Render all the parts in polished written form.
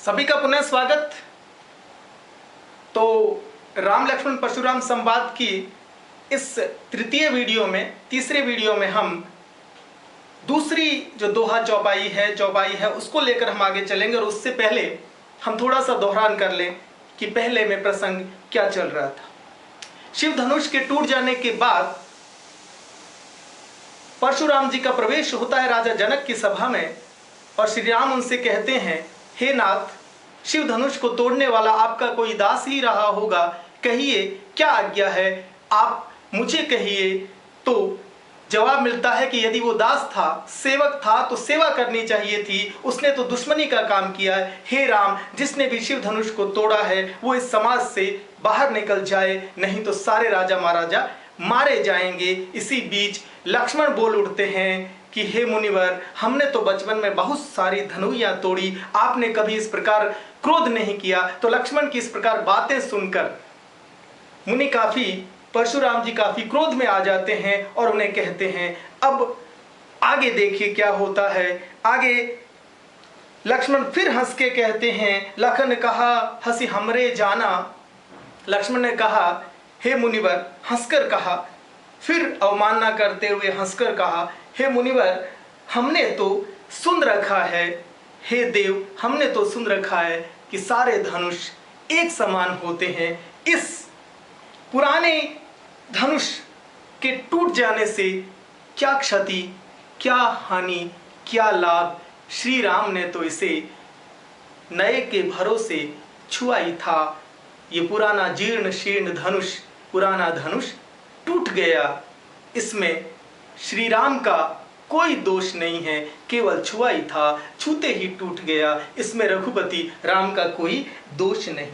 सभी का पुनः स्वागत। तो राम लक्ष्मण परशुराम संवाद की इस तृतीय वीडियो में, तीसरे वीडियो में हम दूसरी जो दोहा चौपाई है उसको लेकर हम आगे चलेंगे। और उससे पहले हम थोड़ा सा दोहरान कर लें कि पहले में प्रसंग क्या चल रहा था। शिव धनुष के टूट जाने के बाद परशुराम जी का प्रवेश होता है राजा जनक की सभा में, और श्री राम उनसे कहते हैं, हे नाथ, शिव धनुष को तोड़ने वाला आपका कोई दास ही रहा होगा, कहिए क्या आज्ञा है, आप मुझे कहिए। तो जवाब मिलता है कि यदि वो दास था, सेवक था, तो सेवा करनी चाहिए थी, उसने तो दुश्मनी का काम किया है। हे राम, जिसने भी शिव धनुष को तोड़ा है वो इस समाज से बाहर निकल जाए, नहीं तो सारे राजा महाराजा मारे जाएंगे। इसी बीच लक्ष्मण बोल उठते हैं कि हे मुनिवर, हमने तो बचपन में बहुत सारी धनुइयां तोड़ी, आपने कभी इस प्रकार क्रोध नहीं किया। तो लक्ष्मण की इस प्रकार बातें सुनकर मुनि काफी, परशुराम जी काफी क्रोध में आ जाते हैं और उन्हें कहते हैं, अब आगे देखिए क्या होता है। आगे लक्ष्मण फिर हंस के कहते हैं, लखन कहा हंसी हमरे जाना। लक्ष्मण ने कहा, हे मुनिवर, हंसकर कहा, फिर अवमानना करते हुए हंसकर कहा, हे मुनिवर, हमने तो सुन रखा है, हे देव, हमने तो सुन रखा है कि सारे धनुष एक समान होते हैं। इस पुराने धनुष के टूट जाने से क्या क्षति, क्या हानि, क्या लाभ, श्री राम ने तो इसे नए के भरोसे छुआ ही था। ये पुराना जीर्ण शीर्ण धनुष, पुराना धनुष टूट गया, इसमें श्री राम का कोई दोष नहीं है, केवल छुआ ही था, छूते ही टूट गया, इसमें रघुपति राम का कोई दोष नहीं।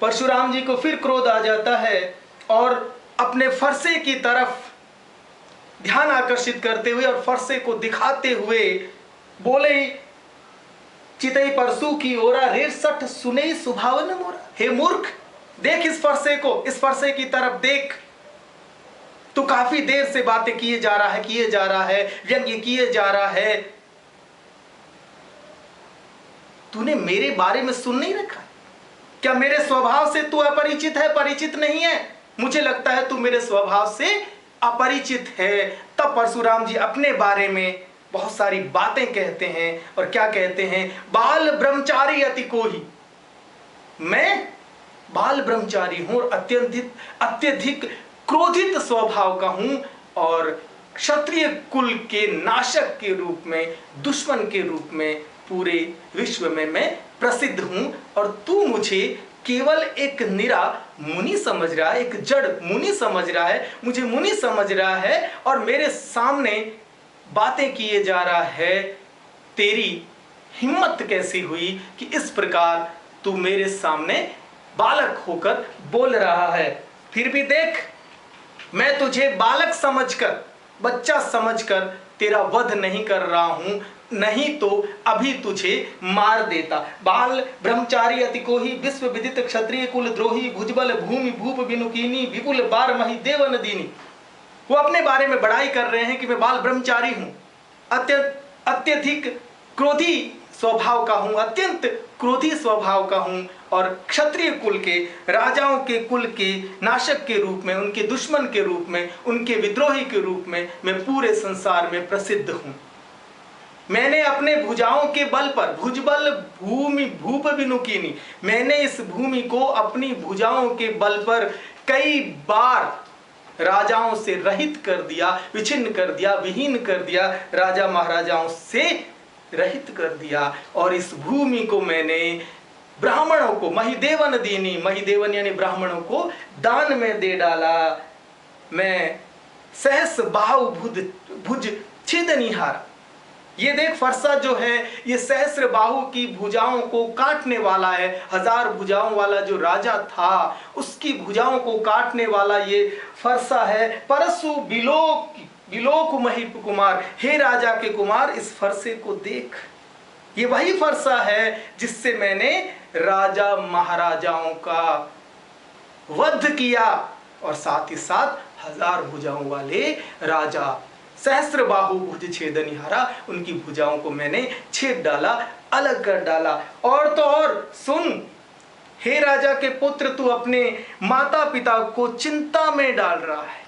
परशुराम जी को फिर क्रोध आ जाता है और अपने फरसे की तरफ ध्यान आकर्षित करते हुए और फरसे को दिखाते हुए बोले, चितई परसू की ओरा रेर सठ सुने सुभावन मोरा। हे मूर्ख, देख इस फरसे को, इस फरसे की तरफ देख। तू काफी देर से बातें किए जा रहा है, व्यंग्य किए जा रहा है, तूने मेरे बारे में सुन नहीं रखा? क्या मेरे स्वभाव से तू अपरिचित है, परिचित नहीं है? मुझे लगता है तू मेरे स्वभाव से अपरिचित है। तब परशुराम जी अपने बारे में बहुत सारी बातें कहते हैं। और क्या कहते हैं? बाल ब्रह्मचारी अति कोही, मैं बाल ब्रह्मचारी हूं और अत्यधिक क्रोधित स्वभाव का हूं, और क्षत्रिय कुल के नाशक के रूप में, दुश्मन के रूप में पूरे विश्व में मैं प्रसिद्ध हूं। और तू मुझे केवल एक निरा मुनि समझ रहा है, एक जड़ मुनि समझ रहा है, मुझे मुनि समझ रहा है और मेरे सामने बातें किए जा रहा है। तेरी हिम्मत कैसी हुई कि इस प्रकार तू मेरे सामने बालक होकर बोल रहा है? फिर भी देख, मैं तुझे बालक समझकर, बच्चा समझकर तेरा वध नहीं कर रहा हूं, नहीं तो अभी तुझे मार देता। बाल ब्रह्मचारी अति कोही, विश्व विदित क्षत्रिय कुल द्रोही, भुजबल भूमि भूप विनुकीनी, विपुल बार मही देवन दीनी। वो अपने बारे में बड़ाई कर रहे हैं कि मैं बाल ब्रह्मचारी हूं, अत्यधिक क्रोधी स्वभाव का हूं, अत्यंत क्रोधी स्वभाव का हूं, और क्षत्रिय कुल के, राजाओं के कुल के नाशक के रूप में, उनके दुश्मन के रूप में, उनके विद्रोही के रूप में मैं पूरे संसार में प्रसिद्ध हूं। मैंने अपने भुजाओं के बल पर, भुजबल भूमि भूप विनुकीनी, मैंने इस भूमि को अपनी भुजाओं के बल पर कई बार राजाओं से रहित कर दिया, विच्छिन्न कर दिया, विहीन कर दिया, राजा महाराजाओं से रहित कर दिया। और इस भूमि को मैंने ब्राह्मणों को, महिदेवन दीनी, महिदेवन यानी ब्राह्मणों को दान में दे डाला। मैं सहस बाहु भुज छेदनिहार, ये देख फरसा जो है ये सहस्र बाहु की भुजाओं को काटने वाला है। 1000 भुजाओं वाला जो राजा था उसकी भुजाओं को काटने वाला ये फरसा है। परसु बिलोक महीप कुमार, हे राजा के कुमार, इस फरसे को देख, ये वही फरसा है जिससे मैंने राजा महाराजाओं का वध किया, और साथ ही साथ 1000 भुजाओं वाले राजा सहस्र बाहु भुज छेदनिहारा, उनकी भुजाओं को मैंने छेद डाला। अलग कर डाला। और तो और सुन, हे राजा के पुत्र, तू अपने माता पिता को चिंता में डाल रहा है,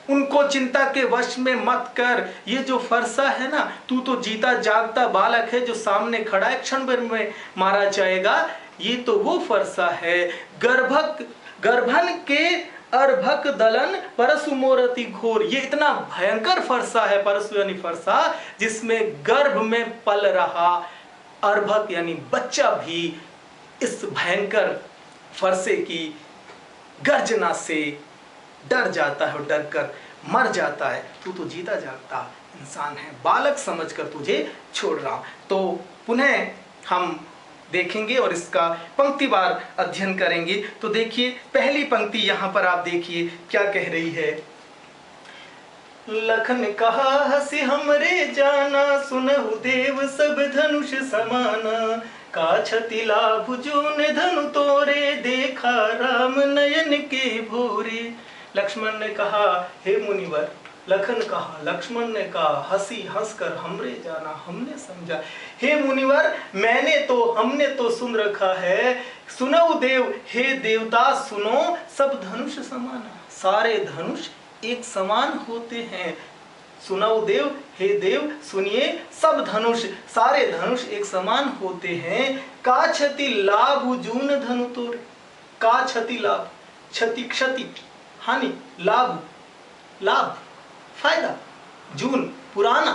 उनको चिंता के वश में मत कर। ये जो फरसा है ना, तू तो जीता जागता बालक है जो सामने खड़ा है, क्षण भर में मारा जाएगा। ये तो वो फरसा है, गर्भन के अर्भक दलन परसु मोरति घोर। ये इतना भयंकर फरसा है, परसु यानी फरसा, जिसमें गर्भ में पल रहा अर्भक यानी बच्चा भी इस भयंकर फरसे की गर्जना से डर जाता है और डर कर मर जाता है। तू तो जीता जागता इंसान है, बालक समझकर तुझे छोड़ रहा हूं। तो पुनः हम देखेंगे और इसका पंक्तिवार अध्ययन करेंगे। तो देखिए पहली पंक्ति यहां पर आप देखिए क्या कह रही है। लखन कहा हसी हमरे जाना, सुनहु देव सब धनुष समाना, का छति लाभ जोन धनु तोरे, देखा राम नयन के भोरे। लक्ष्मण ने कहा, हे मुनिवर, लखन कहा, लक्ष्मण ने कहा, हंसी हंसकर हमरे जाना, हमने समझा। हे मुनिवर, हमने तो सुन रखा है, सुनो देव, हे देवता सुनो, सब धनुष समाना, सारे धनुष एक समान होते हैं। सुनो देव, हे देव सुनिए, सब धनुष, सारे धनुष एक समान होते हैं। का क्षति लाभ जून धनु तोरे, का क्षति लाभ, क्षति क्षति हानि, लाभ लाभ फायदा, जून पुराना,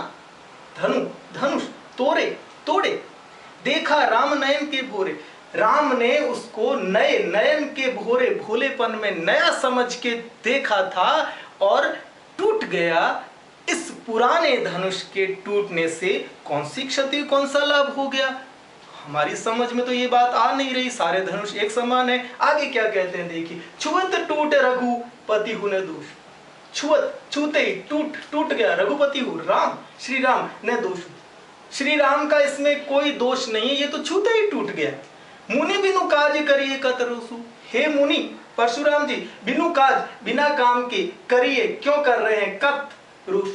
धनु धनुष, तोरे तोड़े, देखा राम नयन के भोरे, राम ने उसको नए नयन के भोरे भोलेपन में नया समझ के देखा था और टूट गया। इस पुराने धनुष के टूटने से कौन सी क्षति कौन सा लाभ हो गया, हमारी समझ में तो ये बात आ नहीं रही। सारे धनुष एक समान है। आगे क्या कहते हैं देखिए, छुअत टूट रघुपति हु न दोष, छुअत छूते ही टूट गया, रघुपति हु राम, श्री राम न दोष, श्री राम का इसमें कोई दोष नहीं है, ये तो छूते ही टूट गया। मुनि बिनु काज करिए कतरुसु, हे मुनि परशुराम जी बिनु काज बिना काम के करिए, क्यों कर रहे हैं, कत रुष,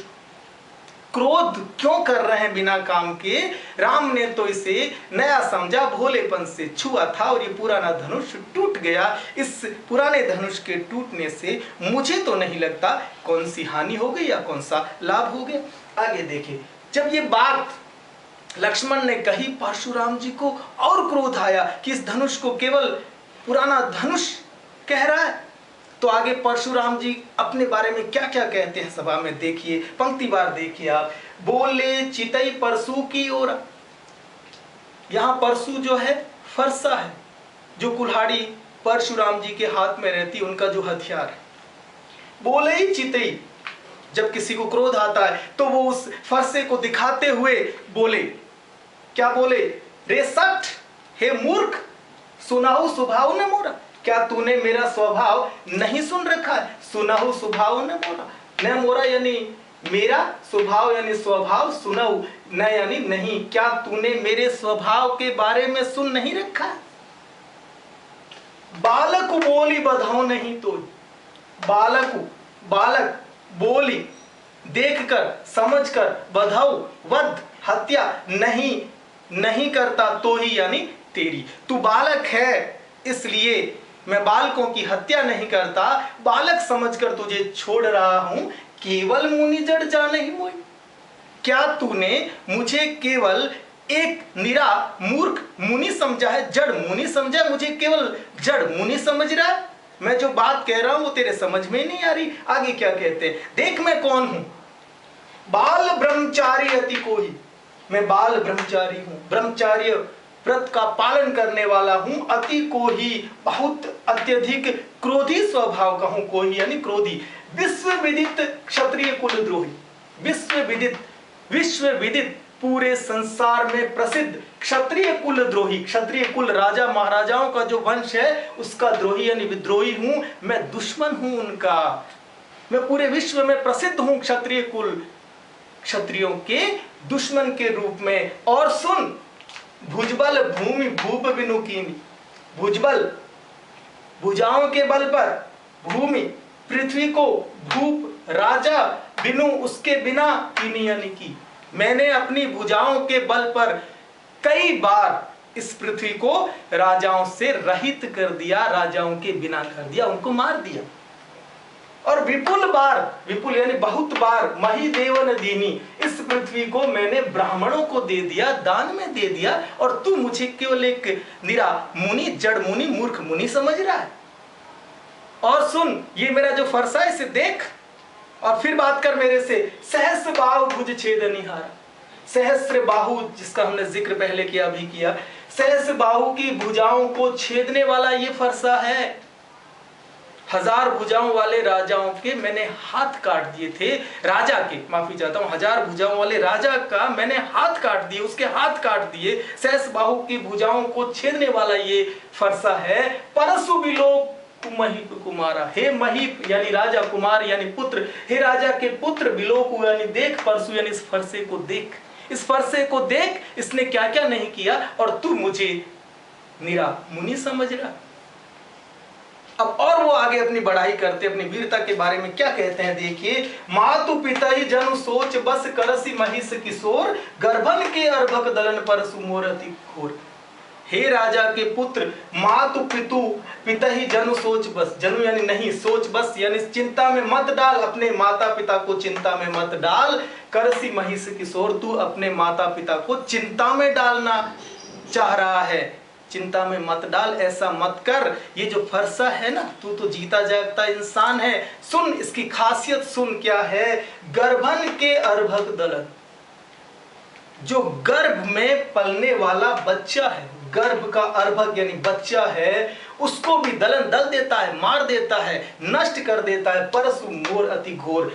क्रोध क्यों कर रहे हैं बिना काम के। राम ने तो इसे नया समझा, भोलेपन से छुआ था और ये पुराना धनुष टूट गया। इस पुराने धनुष के टूटने से मुझे तो नहीं लगता कौन सी हानि हो गई या कौन सा लाभ हो गया। आगे देखिए, जब ये बात लक्ष्मण ने कही, परशुराम जी को और क्रोध आया कि इस धनुष को केवल पुराना धनुष कह रहा है। तो आगे परशुराम जी अपने बारे में क्या क्या कहते हैं सभा में, देखिए पंक्तिवार देखिए आप। बोले चितई परशु की ओर, यहां परशु जो है फरसा है, जो कुल्हाड़ी परशुराम जी के हाथ में रहती है, उनका जो हथियार है। बोले ही चितई, जब किसी को क्रोध आता है तो वो उस फरसे को दिखाते हुए बोले, क्या बोले, रे सठ, हे मूर्ख, सुनाहु स्वभाव न मोरा, क्या तूने मेरा स्वभाव नहीं सुन रखा है। सुनाहु स्वभाव न मोरा, न मोरा यानी मेरा, स्वभाव यानी स्वभाव, सुनाहु न यानी नहीं, क्या तूने मेरे स्वभाव के बारे में सुन नहीं रखा है। बालक बोली बधाओ नहीं तो, बालक बोली देखकर समझकर, बधाओ वध हत्या नहीं करता तो ही यानी तेरी, तू बालक है इसलिए मैं बालकों की हत्या नहीं करता, बालक समझकर तुझे छोड़ रहा हूं, केवल मुनि जड़ जाने ही मोई। क्या तूने मुझे केवल एक निरा मूर्ख मुनि समझा है, जड़ मुनि समझा, मुझे केवल जड़ मुनि समझ रहा है। मैं जो बात कह रहा हूं वो तेरे समझ में नहीं आ रही। आगे क्या कहते हैं, देख मैं कौन हूं, बाल ब्रह्मचारी अति कोई, मैं बाल ब्रह्मचारी हूं, ब्रह्मचार्य व्रत का पालन करने वाला हूं, अति को ही बहुत अत्यधिक क्रोधी स्वभाव का हूं, कोई यानी क्रोधी, विश्व विदित क्षत्रिय कुल द्रोही, विश्व विदित पूरे संसार में प्रसिद्ध क्षत्रिय कुल द्रोही, क्षत्रिय कुल राजा महाराजाओं का जो वंश है उसका द्रोही यानी विद्रोही हूं, मैं दुश्मन हूं उनका, मैं पूरे विश्व में प्रसिद्ध हूं क्षत्रिय कुल, क्षत्रियों के दुश्मन के रूप में। और सुन, भुजबल भूमि भूप बिनु कीनी, भुजबल भुजाओं के बल पर, भूमि पृथ्वी को, भूप राजा, बिनु उसके बिना, कीनी यानी की, मैंने अपनी भुजाओं के बल पर कई बार इस पृथ्वी को राजाओं से रहित कर दिया, राजाओं के बिना कर दिया, उनको मार दिया। और विपुल बार, विपुल यानी बहुत बार, मही देवन दीनी, इस पृथ्वी को मैंने ब्राह्मणों को दे दिया, दान में दे दिया, और तू मुझे केवल एक निरा मुनि, जड़ मुनि, मूर्ख मुनि समझ रहा है। और सुन, ये मेरा जो फरसा है इसे देख, और फिर बात कर मेरे से। सहस्र बाहु भुज छेदनिहार, सहस्र बाहु जिसका हमने जिक्र पहले किया, अभी किया, सहस्र बाहु की भुजाओं को छेदने वाला ये फरसा है। 1000 भुजाओं वाले राजाओं के मैंने हाथ काट दिए थे, राजा के, माफी चाहता हूं, 1000 भुजाओं वाले राजा का मैंने हाथ काट दिए, उसके हाथ काट दिए। सहस्र बाहु की भुजाओं को छेदने वाला ये फरसा है। परसु विलोक महीप कुमारा, हे महीप यानी राजा, कुमार यानी पुत्र, हे राजा के पुत्र, विलोक यानी देख, परसु यानी इस फरसे को देख, इस फरसे को देख, इसने क्या क्या नहीं किया, और तू मुझे निरा मुनि समझ रहा। अब और वो आगे अपनी बढ़ाई करते, अपनी वीरता के बारे में क्या कहते हैं, देखिए। मातु पिता ही जनु सोच बस करसी महिष किशोर, गर्भन के अर्भक दलन पर सुमोर अति घोर। हे राजा के पुत्र, मातु पितु पिता ही जनु सोच बस, जनु यानी नहीं, सोच बस यानी चिंता में मत डाल, अपने माता पिता को चिंता में मत डाल। करसी महिष किशोर, तू अपने माता पिता को चिंता में डालना चाह रहा है, चिंता में मत डाल, ऐसा मत कर। ये जो फरसा है ना, तू तो जीता जागता इंसान है। सुन, इसकी खासियत सुन क्या है। गर्भन के अर्भक दलन, जो गर्भ में पलने वाला बच्चा है, गर्भ का अर्भक यानी बच्चा है, उसको भी दलन दल देता है, मार देता है, नष्ट कर देता है। परसु मोर अति घोर,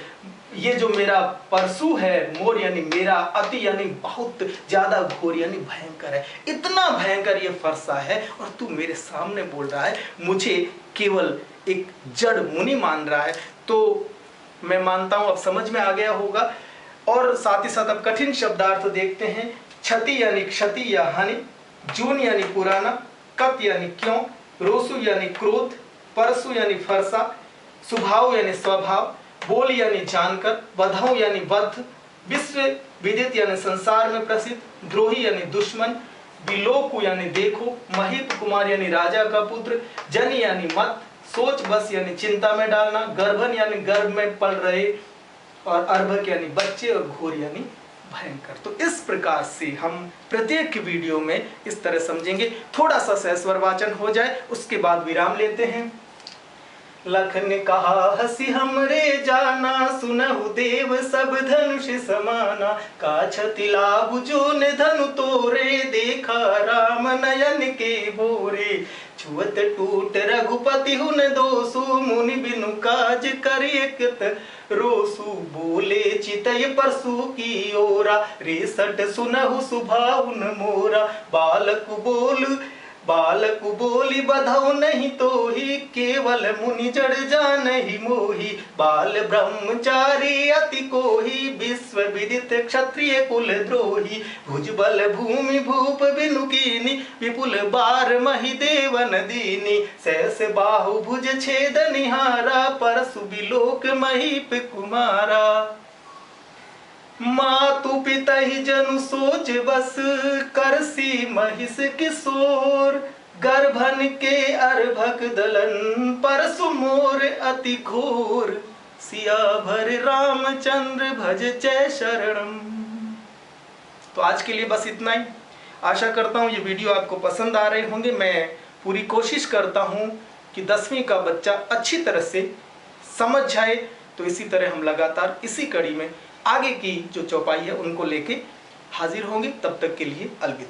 ये जो मेरा परसु है, मोर यानी मेरा, अति यानी बहुत ज्यादा, घोर यानी भयंकर है। इतना भयंकर ये फरसा है, और तू मेरे सामने बोल रहा है, मुझे केवल एक जड़ मुनि मान रहा है। तो मैं मानता हूं अब समझ में आ गया होगा। और साथ ही साथ अब कठिन शब्दार्थ देखते हैं। क्षति यानी क्षति या हानि, जून यानी पुराना, कत यानी क्यों, रोसु यानी क्रोध, परसु यानी फरसा, स्वभाव यानी स्वभाव, बोल यानी जानकर, बधाऊ यानी बद्ध, विश्व विदित यानी संसार में प्रसिद्ध, द्रोही यानी दुश्मन, विलोकु यानी देखो, महीप कुमार यानी राजा का पुत्र, जन यानी मत, सोच बस यानी चिंता में डालना, गर्भन यानी गर्भ में पल रहे, और अर्भक यानी बच्चे, और घोर यानी भयंकर। तो इस प्रकार से हम प्रत्येक वीडियो में इस तरह समझेंगे। थोड़ा सा सहस्वर वाचन हो जाए, उसके बाद विराम लेते हैं। लखन कहा हसी हमरे जाना, सुनहु देव सब धनुष समाना, का क्षति लाभ जो ने धनु तोरे, देखा राम नयन के बोरे, छुअत टूट रघुपति हुन दोसु, मुनि बिनु काज करियत रोसु, बोले चितय परसु की ओरा, रेसट सुनहु सुभाउन मोरा, बालक बोली बधाऊ नहीं तो ही, केवल मुनि जड़ जान ही मोही, बाल ब्रह्मचारी अति कोही, विश्व विदित क्षत्रिय कुल द्रोही, भुजबल भूमि भूप बिनु कीनी, विपुल बार मही देवन दीनी, सहस बाहु भुज छेद निहारा, परसु विलोक महीप कुमारा। मातु पिता ही जनु सोच बस, करसी महिष किशोर, गर्भन के अर्भक दलन, परसु मोर अति घोर, सियाभर रामचंद्र भज जय शरणम। तो आज के लिए बस इतना ही। आशा करता हूँ ये वीडियो आपको पसंद आ रहे होंगे। मैं पूरी कोशिश करता हूँ कि 10वीं का बच्चा अच्छी तरह से समझ जाए। तो इसी तरह हम लगातार इसी कड़ी में आगे की जो चौपाई है उनको लेके हाजिर होंगे। तब तक के लिए अलविदा।